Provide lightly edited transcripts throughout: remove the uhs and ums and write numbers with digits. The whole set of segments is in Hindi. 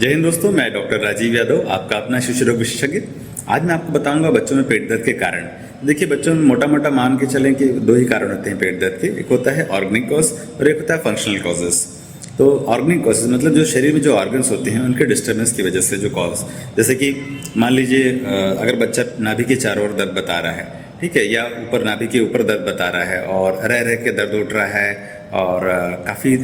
जय हिंद दोस्तों, मैं डॉक्टर राजीव यादव, आपका अपना शिशु रोग विशेषज्ञ। आज मैं आपको बताऊंगा बच्चों में पेट दर्द के कारण। देखिए, बच्चों में मोटा मोटा मान के चलें कि दो ही कारण होते हैं पेट दर्द के। एक होता है ऑर्गेनिक कॉज और एक होता है फंक्शनल कॉजेस। तो ऑर्गेनिक कॉजेज मतलब जो शरीर में जो ऑर्गन्स होते हैं उनके डिस्टर्बेंस की वजह से जो कॉज, जैसे कि मान लीजिए अगर बच्चा नाभि के चारों ओर दर्द बता रहा है, ठीक है, या ऊपर नाभि के ऊपर दर्द बता रहा है और रह रह के दर्द उठ रहा है और काफ़ी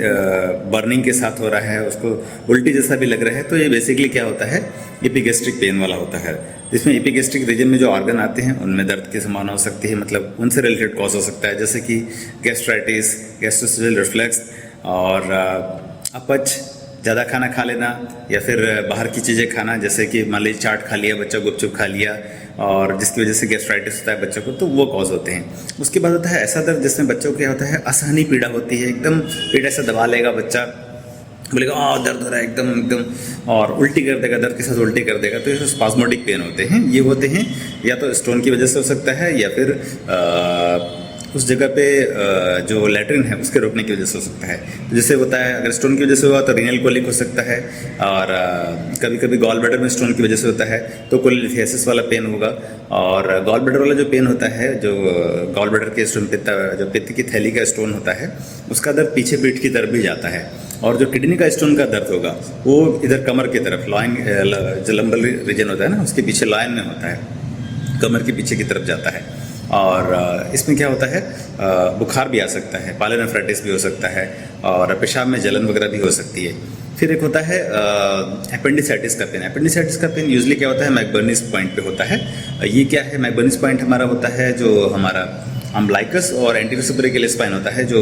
बर्निंग के साथ हो रहा है, उसको उल्टी जैसा भी लग रहा है, तो ये बेसिकली क्या होता है, एपिगैस्ट्रिक पेन वाला होता है। जिसमें एपिगैस्ट्रिक रीजन में जो ऑर्गन आते हैं उनमें दर्द की संभावना हो सकती है, मतलब उनसे रिलेटेड कॉज हो सकता है, जैसे कि गैस्ट्राइटिस, गैस्ट्रोएसोफेजियल रिफ्लक्स और अपच, ज़्यादा खाना खा लेना या फिर बाहर की चीज़ें खाना, जैसे कि मान लीजिए चाट खा लिया बच्चा, गुपचुप खा लिया, और जिसकी वजह से गैस्ट्राइटिस होता है बच्चों को, तो वो कॉज होते हैं। उसके बाद होता है ऐसा दर्द जिसमें बच्चों को क्या होता है, असहनीय पीड़ा होती है, एकदम पेट ऐसा दबा लेगा बच्चा, बोलेगा दर्द हो रहा है एकदम एकदम, और उल्टी कर देगा, दर्द के साथ उल्टी कर देगा। तो ये स्पास्मोडिक पेन होते हैं। ये होते हैं या तो स्टोन की वजह से हो सकता है या फिर उस जगह पे जो लैट्रिन है उसके रोकने की वजह से हो सकता है। तो जैसे होता है, अगर स्टोन की वजह से हुआ तो रीनल कोलिक हो सकता है, और कभी कभी गॉल ब्लैडर में स्टोन की वजह से होता है तो कोलिथियासिस वाला पेन होगा। और गॉल ब्लैडर वाला जो पेन होता है, जो गॉल ब्लैडर के स्टोन, जो पित्त की थैली का स्टोन होता है, उसका दर्द पीछे पीठ की तरफ भी जाता है। और जो किडनी का स्टोन का दर्द होगा वो इधर कमर की तरफ, लॉइन, जो लंबर रीजन होता है ना, उसके पीछे लॉइन में होता है, कमर के पीछे की तरफ जाता है। और इसमें क्या होता है, बुखार भी आ सकता है, पायलोनेफ्राइटिस भी हो सकता है, और पेशाब में जलन वगैरह भी हो सकती है। फिर एक होता है एपेंडिसाइटिस का पेन। एपेंडिसाइटिस का पेन यूजली क्या होता है, मैकबर्नीस पॉइंट पे होता है। ये क्या है, मैकबर्नीस पॉइंट हमारा होता है जो हमारा अम्ब्लाइकस और एंटीरियर सुपरक्लियर स्पाइन होता है, जो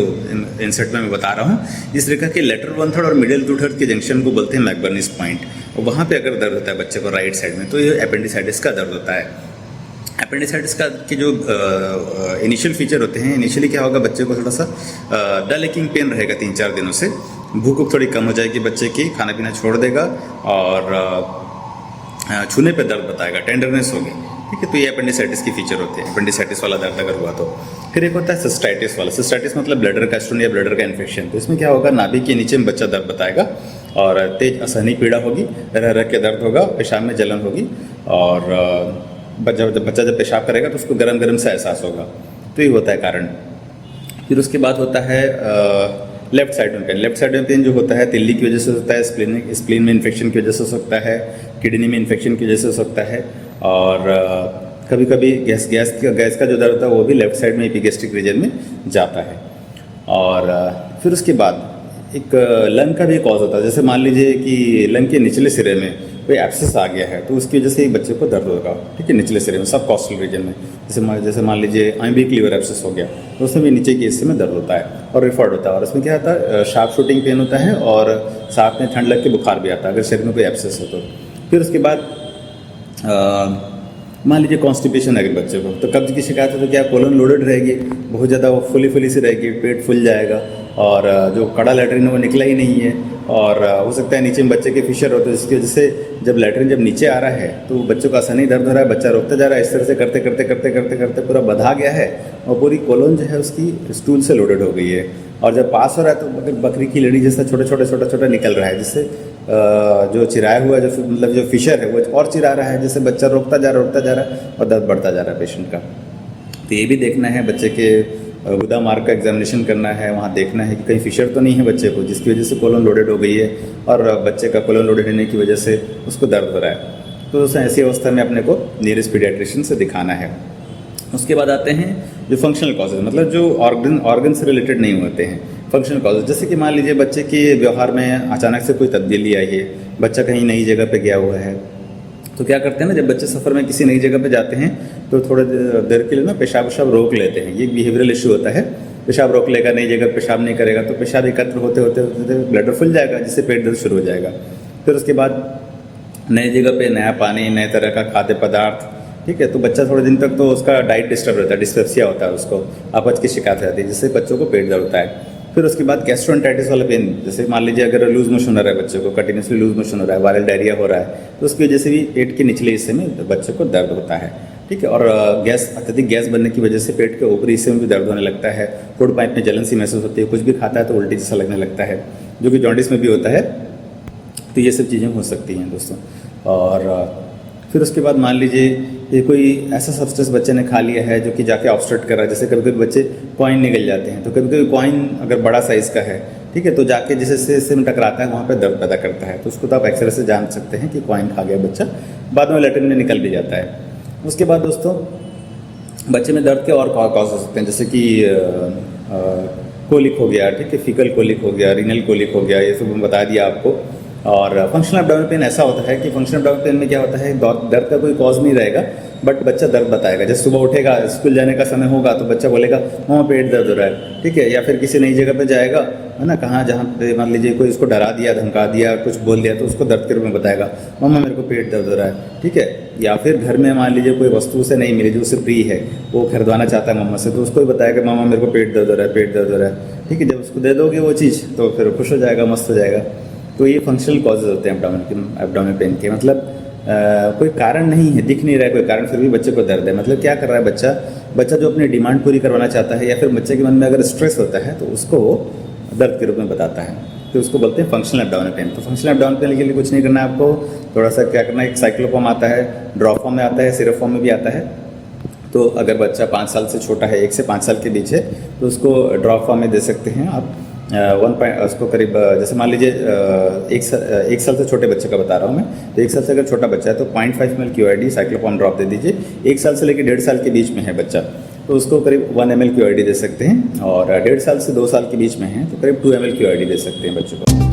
इंसर्ट में मैं बता रहा हूँ। इस रेखा के लेटरल 1/3 और मिडिल 2/3 के जंक्शन को बोलते हैं मैकबर्नीस पॉइंट। और वहाँ पे अगर दर्द होता है बच्चे को राइट साइड में, तो ये एपेंडिसाइटिस का दर्द होता है। एपेंडिसाइटिस का के जो इनिशियल फीचर होते हैं, इनिशियली क्या होगा, बच्चे को थोड़ा सा डल एकिंग पेन रहेगा 3-4 दिनों से, भूख थोड़ी कम हो जाएगी बच्चे की, खाना पीना छोड़ देगा और छूने पे दर्द बताएगा, टेंडरनेस होगी, ठीक है। तो ये एपेंडिसाइटिस की फीचर होते हैं, एपेंडिसाइटिस वाला दर्द अगर हुआ तो। फिर एक होता है सिस्टाइटिस वाला। सिस्टाइटिस मतलब ब्लैडर का स्टोन या ब्लैडर का इन्फेक्शन। तो इसमें क्या होगा, नाभि के नीचे में बच्चा दर्द बताएगा और तेज असहनीय पीड़ा होगी, रह रह के दर्द होगा, पेशाब में जलन होगी, और बच्चा जब पेशाब करेगा तो उसको गरम गरम सा एहसास होगा। तो ये होता है कारण। फिर उसके बाद होता है लेफ्ट साइड में पेन। लेफ्ट साइड में पेन जो होता है तिल्ली की वजह से होता है, स्प्लीन में इन्फेक्शन की वजह से हो सकता है, किडनी में इन्फेक्शन की वजह से हो सकता है, और कभी कभी गैस का जो दर्द होता है वो भी लेफ्ट साइड में एपिगैस्ट्रिक रीजन में जाता है। और फिर उसके बाद एक लंग का भी कॉज होता है। जैसे मान लीजिए कि लंग के निचले सिरे में कोई एब्सेस आ गया है, तो उसकी वजह से ही बच्चे को दर्द होगा, ठीक है, निचले सिरे में, सब कॉस्टल रीजन में। जैसे मान लीजिए आइम्बिक लीवर एब्सेस हो गया, तो उसमें भी नीचे के हिस्से में दर्द होता है और रिफर्ड होता है। और इसमें क्या होता है, शार्प शूटिंग पेन होता है और साथ में ठंड लग के बुखार भी आता है अगर शरीर में कोई एब्सेस हो तो। फिर उसके बाद मान लीजिए कॉन्स्टिपेशन है बच्चे को, तो कब्ज की शिकायत है तो क्या, कोलन लोडेड रहेगी, बहुत ज़्यादा वो फुली सी रहेगी, पेट फूल जाएगा, और जो कड़ा लैट्रिन है वो निकला ही नहीं है, और हो सकता है नीचे में बच्चे के फिशर होते हैं, जिसकी वजह से जब लैट्रिन जब नीचे आ रहा है तो बच्चों का आसानी दर्द हो रहा है, बच्चा रोकता जा रहा है, इस तरह से करते करते करते करते करते पूरा बधा गया है और पूरी कोलन जो है उसकी स्टूल से लोडेड हो गई है। और जब पास हो रहा है तो बकरी की लड़ी जैसा छोटा निकल रहा है, जिससे जो चिराया हुआ जो मतलब जो फिशर है वो और चिरा रहा है, जिससे बच्चा रोकता जा रहा है और दर्द बढ़ता जा रहा है पेशेंट का। तो ये भी देखना है, बच्चे के गुदा मार्ग का एग्जामिनेशन करना है, वहाँ देखना है कि कहीं फिशर तो नहीं है बच्चे को, जिसकी वजह से कोलन लोडेड हो गई है और बच्चे का कोलन लोडेड होने की वजह से उसको दर्द हो रहा है। तो ऐसी अवस्था में अपने को नियरेस्ट पीडियाट्रिशियन से दिखाना है। उसके बाद आते हैं जो फंक्शनल कॉजेज, मतलब जो ऑर्गन से रिलेटेड नहीं होते हैं, फंक्शनल कॉजेज। जैसे कि मान लीजिए बच्चे के व्यवहार में अचानक से कोई तब्दीली आई है, बच्चा कहीं नई जगह पे गया हुआ है, तो क्या करते हैं ना, जब बच्चे सफ़र में किसी नई जगह पे जाते हैं तो थोड़े देर के लिए ना पेशाब रोक लेते हैं। ये एक बिहेवियरल इशू होता है, पेशाब रोक लेगा, नई जगह पेशाब नहीं करेगा तो पेशाब एकत्र होते होते ब्लैडर फुल जाएगा, जिससे पेट दर्द शुरू हो जाएगा। फिर उसके बाद नई जगह पे नया पानी, नए तरह का खाद्य पदार्थ, ठीक है, तो बच्चा थोड़े दिन तक तो उसका डाइट डिस्टर्ब रहता है, डिस्पेप्सिया होता है, उसको अपच की शिकायत रहती है, जिससे बच्चों को पेट दर्द होता है। फिर उसके बाद गैस्ट्रोएंटेरिटिस वाला पेन, जैसे मान लीजिए अगर लूज मोशन हो रहा है बच्चे को, कंटिन्यूसली लूज मोशन हो रहा है, वायरल डायरिया हो रहा है, तो उसकी वजह से भी पेट के निचले हिस्से में बच्चे को दर्द होता है, ठीक है। और अत्यधिक गैस बनने की वजह से पेट के ऊपरी हिस्से में भी दर्द होने लगता है, फूड पाइप में जलन सी महसूस होती है, कुछ भी खाता है तो उल्टी जैसा लगने लगता है, जो कि जॉन्डिस में भी होता है। तो ये सब चीज़ें हो सकती हैं दोस्तों। और फिर उसके बाद मान लीजिए ये कोई ऐसा सब्सटेंस बच्चे ने खा लिया है जो कि जाके ऑब्स्ट्रक्ट कर रहा है, जैसे कभी कभी बच्चे कॉइन निगल जाते हैं, तो कभी कभी कॉइन अगर बड़ा साइज़ का है, ठीक है, तो जाके जैसे से में टकराता है वहाँ पे दर्द पैदा करता है, तो उसको तो आप एक्सरे से जान सकते हैं कि कॉइन खा गया बच्चा, बाद में लैट्रिन में निकल भी जाता है। उसके बाद दोस्तों बच्चे में दर्द के और कॉज हो सकते हैं, जैसे कि कोलिक हो गया, ठीक है, फीकल कोलिक हो गया, रीनल कोलिक हो गया, ये सब हम बता दिया आपको। और फंक्शनल एब्डोमिनल पेन ऐसा होता है कि फंक्शनल एब्डोमिनल पेन में क्या होता है, दर्द का कोई कॉज नहीं रहेगा, बट बच्चा दर्द बताएगा। जैसे सुबह उठेगा, स्कूल जाने का समय होगा तो बच्चा बोलेगा मम्मा पेट दर्द हो रहा है, ठीक है, या फिर किसी नई जगह पे जाएगा, है ना, कहाँ जहाँ पे मान लीजिए कोई उसको डरा दिया, धमका दिया, कुछ बोल दिया, तो उसको दर्द के रूप में बताएगा मम्मा मेरे को पेट दर्द हो रहा है, ठीक है। या फिर घर में मान लीजिए कोई वस्तु उसे नहीं मिली जो उसे प्रिय है, वो खरीदवाना चाहता है मम्मा से, तो उसको भी बताएगा मम्मा मेरे को पेट दर्द हो रहा है, पेट दर्द हो रहा है, ठीक है। जब उसको दे दोगे वो चीज़ तो फिर खुश हो जाएगा, मस्त हो जाएगा। तो ये फंक्शनल कॉजेज होते हैं एब्डोमिनल पेन के, मतलब कोई कारण नहीं है, दिख नहीं रहा है कोई कारण, फिर भी बच्चे को दर्द है। मतलब क्या कर रहा है बच्चा जो अपनी डिमांड पूरी करवाना चाहता है, या फिर बच्चे के मन में अगर स्ट्रेस होता है तो उसको वो दर्द के रूप में बताता है, तो उसको बोलते हैं फंक्शनल एब्डोमिनल पेन। तो फंक्शनल एब्डोमिनल पेन के लिए कुछ नहीं करना है आपको, थोड़ा सा क्या करना है, एक साइक्लोफॉर्म आता है, ड्रॉप फॉर्म में आता है, सिरप फॉर्म में भी आता है। तो अगर बच्चा 5 साल से छोटा है, 1 से 5 साल के बीच है, तो उसको ड्रॉप फॉर्म में दे सकते हैं आप। उसको करीब जैसे मान लीजिए 1 साल से छोटे बच्चे का बता रहा हूँ मैं, तो 1 साल से अगर छोटा बच्चा है तो 0.5 ml QID साइक्लोफॉर्म ड्रॉप दे दीजिए। 1 साल से लेकर 1.5 साल के बीच में है बच्चा तो उसको करीब 1 ml QID दे सकते हैं, और 1.5 साल से 2 साल के बीच में है तो करीब 2 ml QID दे सकते हैं बच्चों को।